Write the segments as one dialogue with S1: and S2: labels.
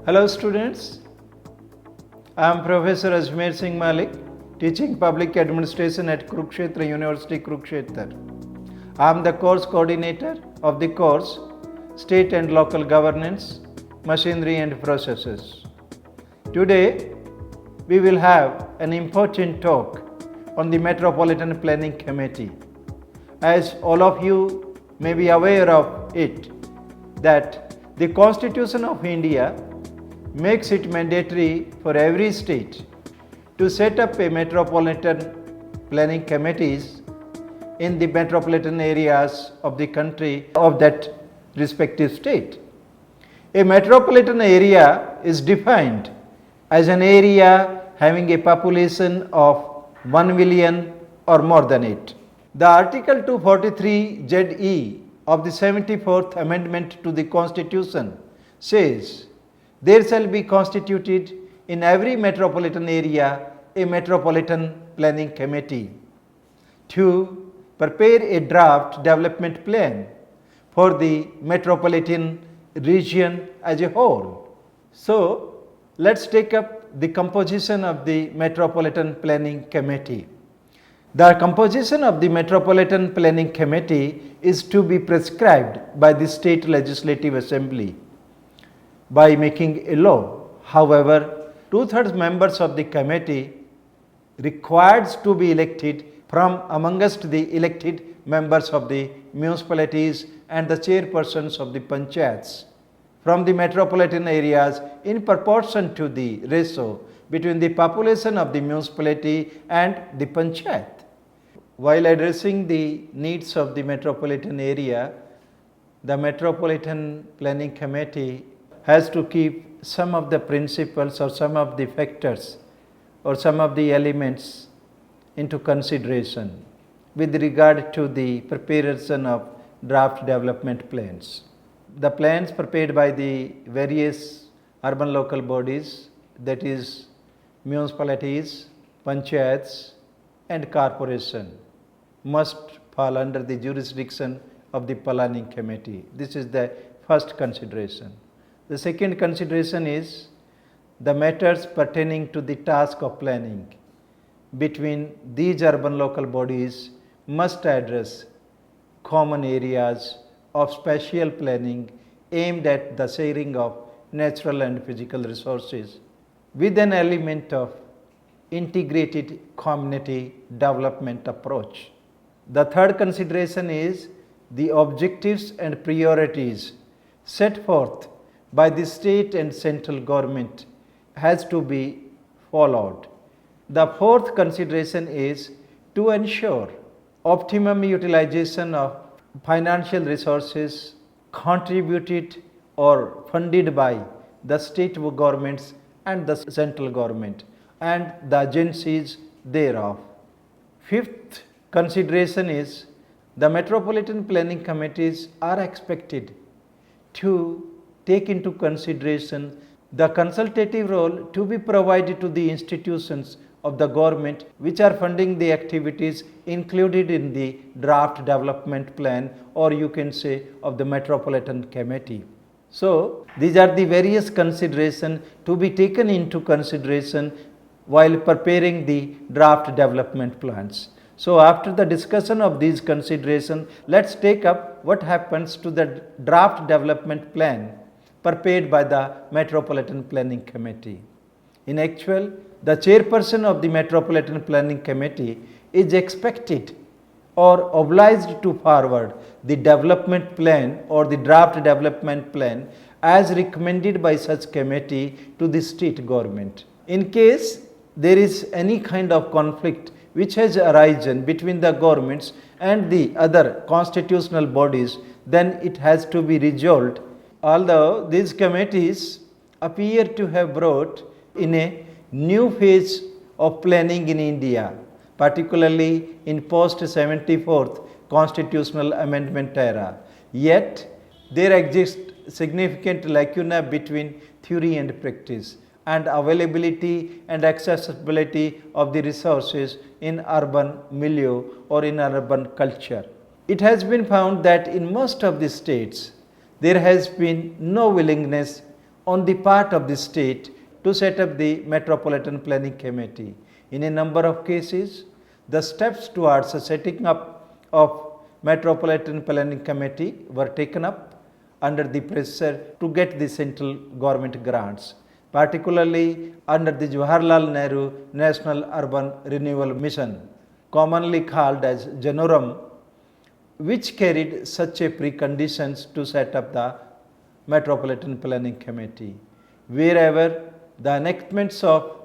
S1: Hello students, I am Professor Ajmer Singh Malik, teaching Public Administration at Kurukshetra University, Kurukshetra. I am the course coordinator of the course State and Local Governance, Machinery and Processes. Today, we will have an important talk on the Metropolitan Planning Committee. As all of you may be aware of it, that the Constitution of India makes it mandatory for every state to set up a metropolitan planning committees in the metropolitan areas of the country of that respective state. A metropolitan area is defined as an area having a population of 1 million or more than it. The Article 243ZE of the 74th Amendment to the Constitution says, there shall be constituted in every metropolitan area a metropolitan planning committee to prepare a draft development plan for the metropolitan region as a whole. So, let's take up the composition of the Metropolitan Planning Committee. The composition of the Metropolitan Planning Committee is to be prescribed by the State Legislative Assembly by making a law. However, 2/3 members of the committee required to be elected from amongst the elected members of the municipalities and the chairpersons of the panchayats from the metropolitan areas in proportion to the ratio between the population of the municipality and the panchayat. While addressing the needs of the metropolitan area, the Metropolitan Planning Committee has to keep some of the principles or some of the factors or some of the elements into consideration with regard to the preparation of draft development plans. The plans prepared by the various urban local bodies, that is municipalities, panchayats and corporation, must fall under the jurisdiction of the planning committee. This is the first consideration. The second consideration is the matters pertaining to the task of planning between these urban local bodies must address common areas of spatial planning aimed at the sharing of natural and physical resources with an element of integrated community development approach. The third consideration is the objectives and priorities set forth by the state and central government has to be followed. The fourth consideration is to ensure optimum utilization of financial resources contributed or funded by the state governments and the central government and the agencies thereof. Fifth consideration is the metropolitan planning committees are expected to take into consideration the consultative role to be provided to the institutions of the government which are funding the activities included in the draft development plan, or you can say of the Metropolitan Committee. So, these are the various considerations to be taken into consideration while preparing the draft development plans. So, after the discussion of these considerations, let's take up what happens to the draft development plan prepared by the Metropolitan Planning Committee. In actual, the chairperson of the Metropolitan Planning Committee is expected or obliged to forward the development plan or the draft development plan as recommended by such committee to the state government. In case there is any kind of conflict which has arisen between the governments and the other constitutional bodies, then it has to be resolved. Although these committees appear to have brought in a new phase of planning in India, particularly in post-74th constitutional amendment era, yet there exists significant lacuna between theory and practice and availability and accessibility of the resources in urban milieu or in urban culture. It has been found that in most of the states there has been no willingness on the part of the state to set up the Metropolitan Planning Committee. In a number of cases, the steps towards the setting up of Metropolitan Planning Committee were taken up under the pressure to get the central government grants, particularly under the Jawaharlal Nehru National Urban Renewal Mission, commonly called as JANURAM, which carried such a preconditions to set up the Metropolitan Planning Committee. Wherever the enactments of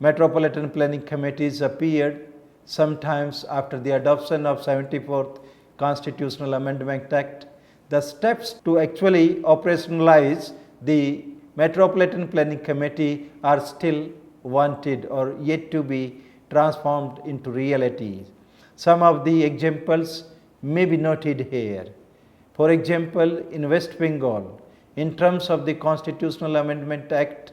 S1: Metropolitan Planning Committees appeared, sometimes after the adoption of 74th Constitutional Amendment Act, the steps to actually operationalize the Metropolitan Planning Committee are still wanted or yet to be transformed into reality. Some of the examples may be noted here. For example, in West Bengal, in terms of the Constitutional Amendment Act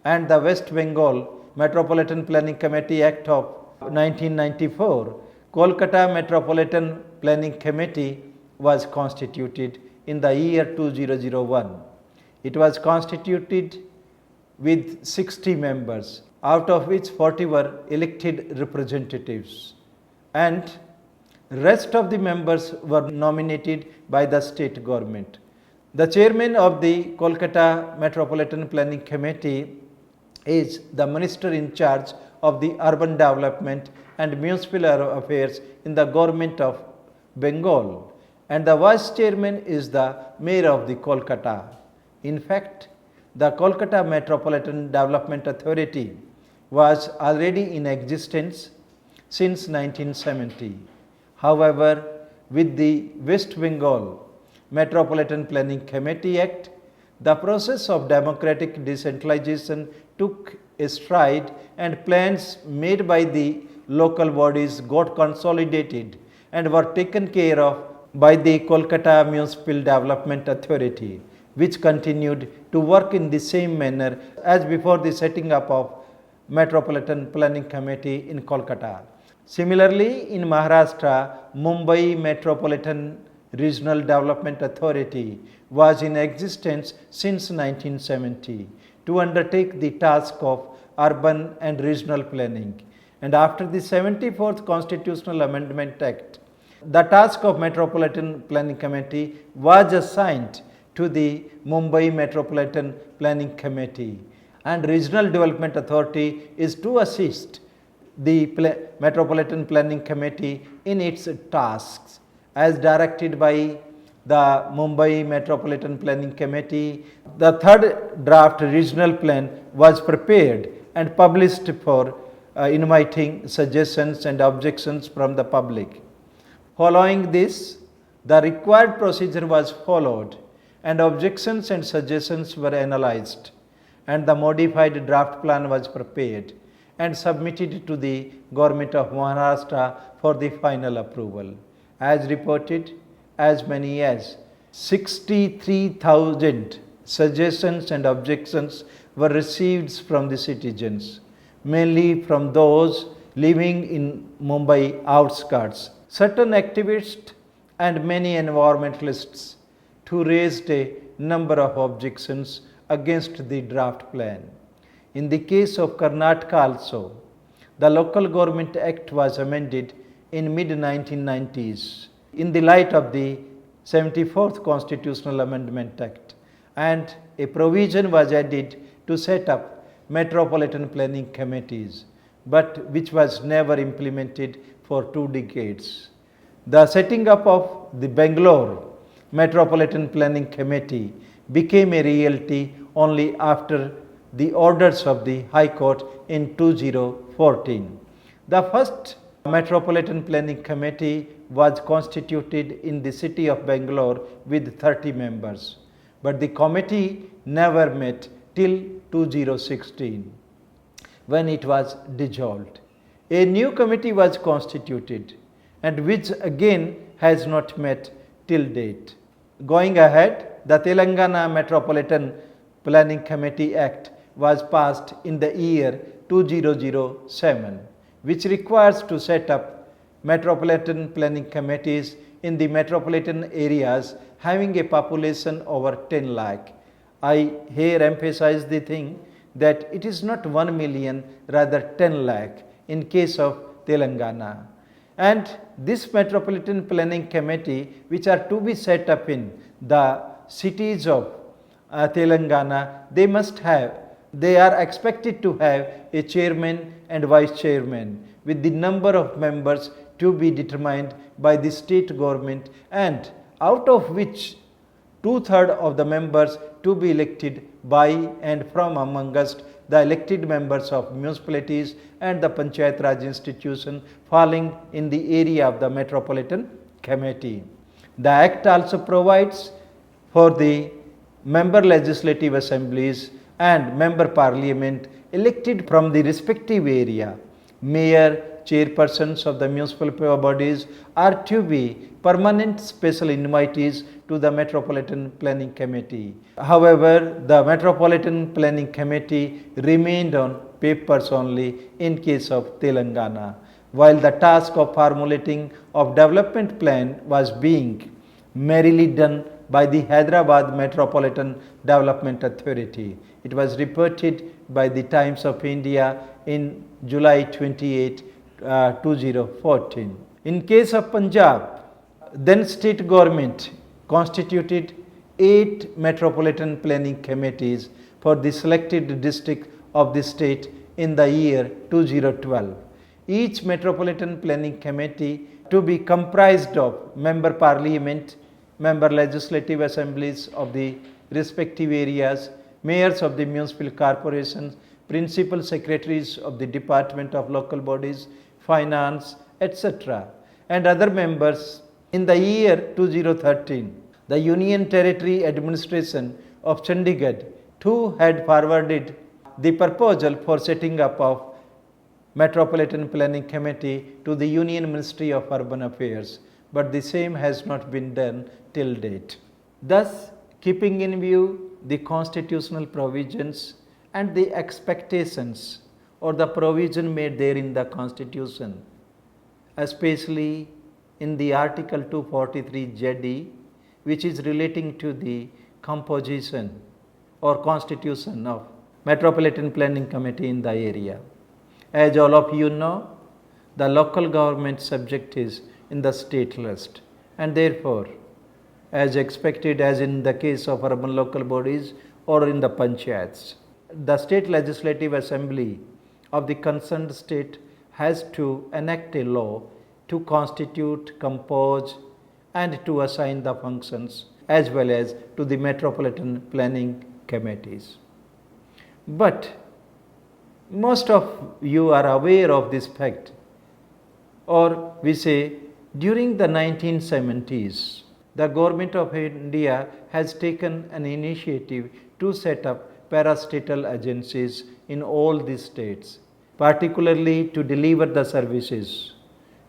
S1: and the West Bengal Metropolitan Planning Committee Act of 1994, Kolkata Metropolitan Planning Committee was constituted in the year 2001. It was constituted with 60 members, out of which 40 were elected representatives, and rest of the members were nominated by the state government. The chairman of the Kolkata Metropolitan Planning Committee is the minister in charge of the urban development and municipal affairs in the government of Bengal, and the vice chairman is the mayor of the Kolkata. In fact, the Kolkata Metropolitan Development Authority was already in existence since 1970. However, with the West Bengal Metropolitan Planning Committee Act, the process of democratic decentralization took a stride and plans made by the local bodies got consolidated and were taken care of by the Kolkata Municipal Development Authority, which continued to work in the same manner as before the setting up of Metropolitan Planning Committee in Kolkata. Similarly, in Maharashtra, Mumbai Metropolitan Regional Development Authority was in existence since 1970 to undertake the task of urban and regional planning. And after the 74th Constitutional Amendment Act, the task of Metropolitan Planning Committee was assigned to the Mumbai Metropolitan Planning Committee, and Regional Development Authority is to assist the Metropolitan Planning Committee in its tasks as directed by the Mumbai Metropolitan Planning Committee. The third draft regional plan was prepared and published for inviting suggestions and objections from the public. Following this, the required procedure was followed and objections and suggestions were analyzed, and the modified draft plan was prepared and submitted to the government of Maharashtra for the final approval. As reported, as many as 63,000 suggestions and objections were received from the citizens, mainly from those living in Mumbai outskirts, certain activists and many environmentalists who raised a number of objections against the draft plan. In the case of Karnataka also, the Local Government Act was amended in mid-1990s in the light of the 74th Constitutional Amendment Act, and a provision was added to set up Metropolitan Planning Committees, but which was never implemented for 2 decades. The setting up of the Bangalore Metropolitan Planning Committee became a reality only after the orders of the High Court in 2014. The first Metropolitan Planning Committee was constituted in the city of Bangalore with 30 members, but the committee never met till 2016 when it was dissolved. A new committee was constituted and which again has not met till date. Going ahead, the Telangana Metropolitan Planning Committee Act was passed in the year 2007, which requires to set up Metropolitan Planning Committees in the metropolitan areas having a population over 10 lakh, I here emphasize the thing that it is not 1 million, rather 10 lakh in case of Telangana. And this Metropolitan Planning Committee, which are to be set up in the cities of Telangana, they are expected to have a chairman and vice chairman with the number of members to be determined by the state government, and out of which 2/3 of the members to be elected by and from amongst the elected members of municipalities and the Panchayat Raj institution falling in the area of the Metropolitan Committee. The Act also provides for the member legislative assemblies and member parliament elected from the respective area. Mayor, chairpersons of the municipal bodies are to be permanent special invitees to the Metropolitan Planning Committee. However, the Metropolitan Planning Committee remained on papers only in case of Telangana, while the task of formulating of development plan was being merrily done by the Hyderabad Metropolitan Development Authority. It was reported by the Times of India in July 28, 2014. In case of Punjab, then state government constituted 8 Metropolitan Planning Committees for the selected district of the state in the year 2012. Each Metropolitan Planning Committee to be comprised of member parliament, member legislative assemblies of the respective areas, mayors of the municipal corporations, principal secretaries of the Department of Local Bodies, Finance, etc., and other members. In the year 2013, the Union Territory Administration of Chandigarh too had forwarded the proposal for setting up of Metropolitan Planning Committee to the Union Ministry of Urban Affairs, but the same has not been done till date. Thus, keeping in view the constitutional provisions and the expectations or the provision made there in the Constitution, especially in the Article 243 JD, which is relating to the composition or constitution of Metropolitan Planning Committee in the area. As all of you know, the local government subject is in the state list, and therefore, as expected as in the case of urban local bodies or in the panchayats, the state legislative assembly of the concerned state has to enact a law to constitute, compose, and to assign the functions as well as to the Metropolitan Planning Committees. But most of you are aware of this fact, or we say during the 1970s, the Government of India has taken an initiative to set up parastatal agencies in all the states, particularly to deliver the services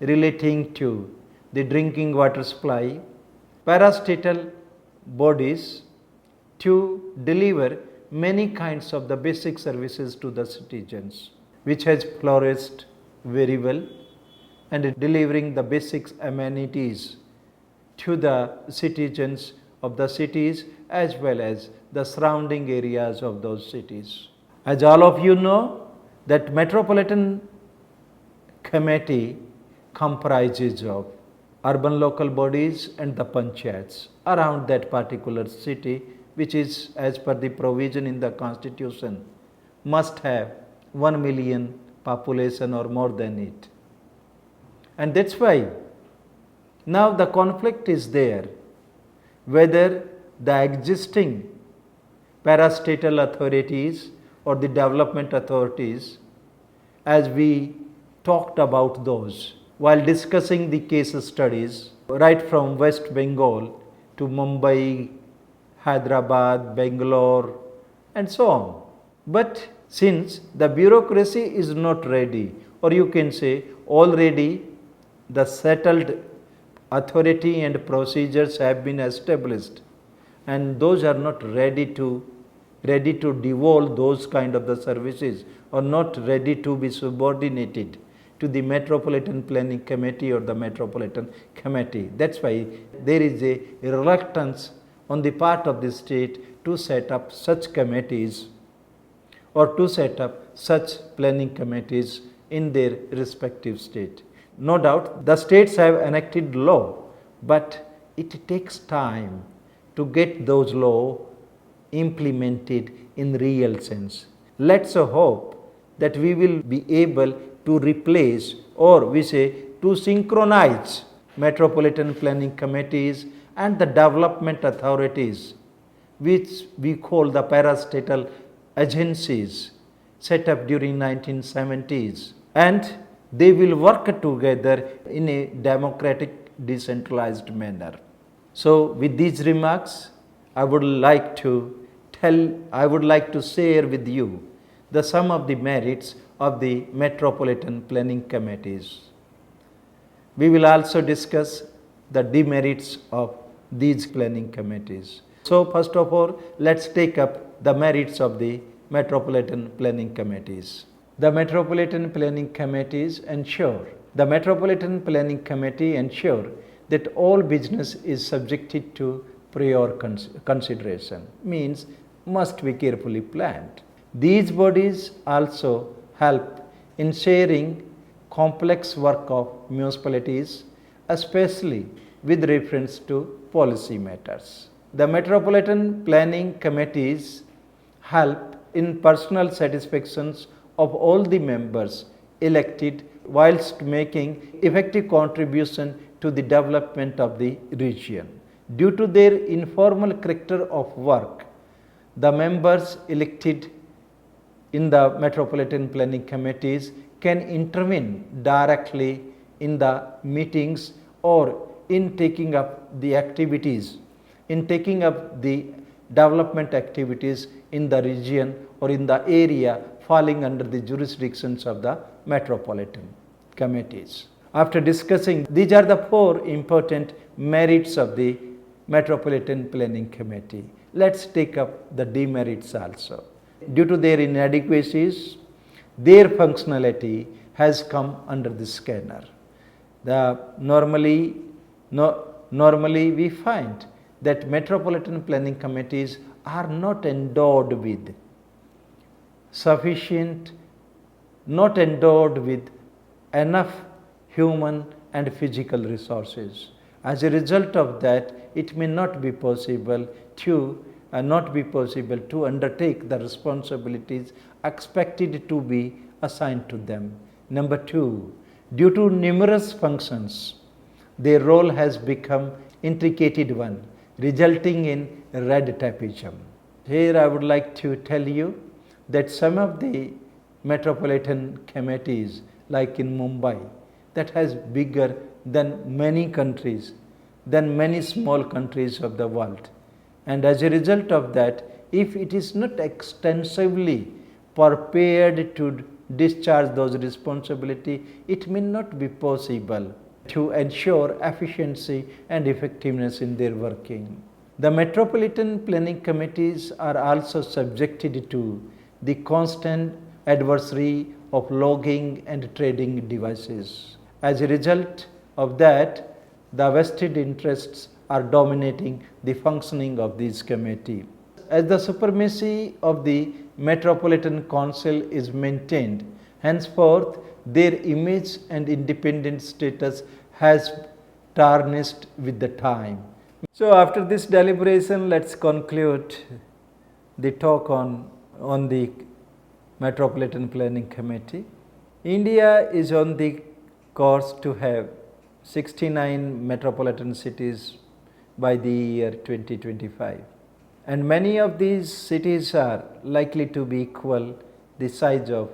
S1: relating to the drinking water supply, parastatal bodies to deliver many kinds of the basic services to the citizens, which has flourished very well, and delivering the basic amenities to the citizens of the cities as well as the surrounding areas of those cities. As all of you know, that Metropolitan Committee comprises of urban local bodies and the panchayats around that particular city, which is as per the provision in the Constitution must have 1 million population or more than it. And that's why now the conflict is there whether the existing parastatal authorities or the development authorities, as we talked about those while discussing the case studies right from West Bengal to Mumbai, Hyderabad, Bangalore, and so on. But since the bureaucracy is not ready, or you can say already the settled authority and procedures have been established, and those are not ready to devolve those kind of the services, or not ready to be subordinated to the Metropolitan Planning Committee or the Metropolitan Committee. That's why there is a reluctance on the part of the state to set up such committees or to set up such planning committees in their respective state. No doubt the states have enacted law, but it takes time to get those laws implemented in real sense. Let's hope that we will be able to replace, or we say to synchronize, metropolitan planning committees and the development authorities, which we call the parastatal agencies, set up during 1970s, and they will work together in a democratic decentralized manner. So with these remarks, I would like to share with you the some of the merits of the metropolitan planning committees. We will also discuss the demerits of these planning committees. So first of all, let's take up the merits of the metropolitan planning committees. The metropolitan planning committees ensure that all business is subjected to prior consideration, means must be carefully planned. These bodies also help in sharing complex work of municipalities, especially with reference to policy matters. The metropolitan planning committees help in personal satisfactions of all the members elected whilst making effective contribution to the development of the region. Due to their informal character of work, the members elected in the metropolitan planning committees can intervene directly in the meetings or in taking up the development activities in the region or in the area falling under the jurisdictions of the metropolitan committees. After discussing, these are the four important merits of the Metropolitan Planning Committee. Let's take up the demerits also. Due to their inadequacies, their functionality has come under the scanner. Normally we find that Metropolitan Planning Committees are not endowed with enough human and physical resources. As a result of that, it may not be possible to undertake the responsibilities expected to be assigned to them. Number two, due to numerous functions, their role has become intricate one, resulting in red tapeism. Here I would like to tell you that some of the metropolitan committees, like in Mumbai, that has bigger than many countries, than many small countries of the world. And as a result of that, if it is not extensively prepared to discharge those responsibilities, it may not be possible to ensure efficiency and effectiveness in their working. The metropolitan planning committees are also subjected to the constant adversary of logging and trading devices. As a result of that, the vested interests are dominating the functioning of this committee. As the supremacy of the Metropolitan Council is maintained, henceforth their image and independent status has tarnished with the time. So after this deliberation, let's conclude the talk on the Metropolitan Planning Committee. India is on the course to have 69 metropolitan cities by the year 2025. And many of these cities are likely to be equal the size of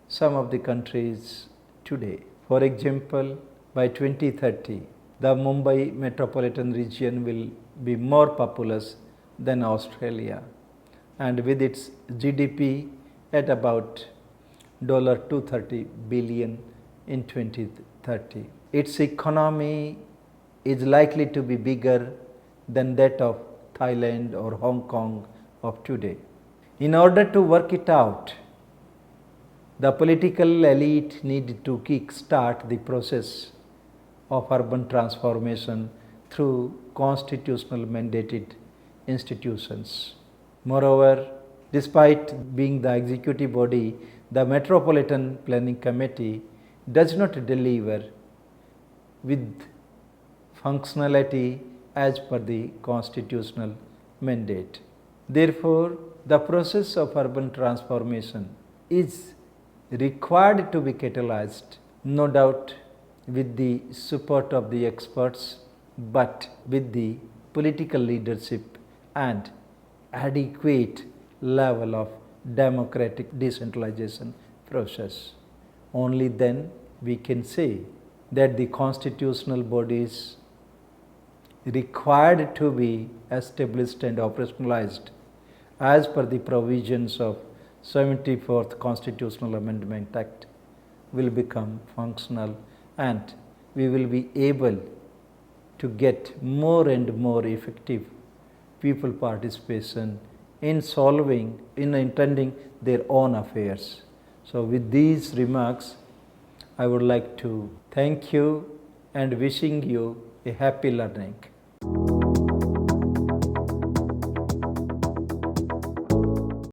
S1: some of the countries today. For example, by 2030, the Mumbai metropolitan region will be more populous than Australia, and with its GDP at about $230 billion in 2030. Its economy is likely to be bigger than that of Thailand or Hong Kong of today. In order to work it out, the political elite need to kick-start the process of urban transformation through constitutional mandated institutions. Moreover, despite being the executive body, the Metropolitan Planning Committee does not deliver with functionality as per the constitutional mandate. Therefore, the process of urban transformation is required to be catalyzed, no doubt with the support of the experts, but with the political leadership and adequate level of democratic decentralization process. Only then we can say that the constitutional bodies required to be established and operationalized as per the provisions of 74th Constitutional Amendment Act will become functional, and we will be able to get more and more effective people participation in solving, in attending their own affairs. So with these remarks, I would like to thank you and wishing you a happy learning.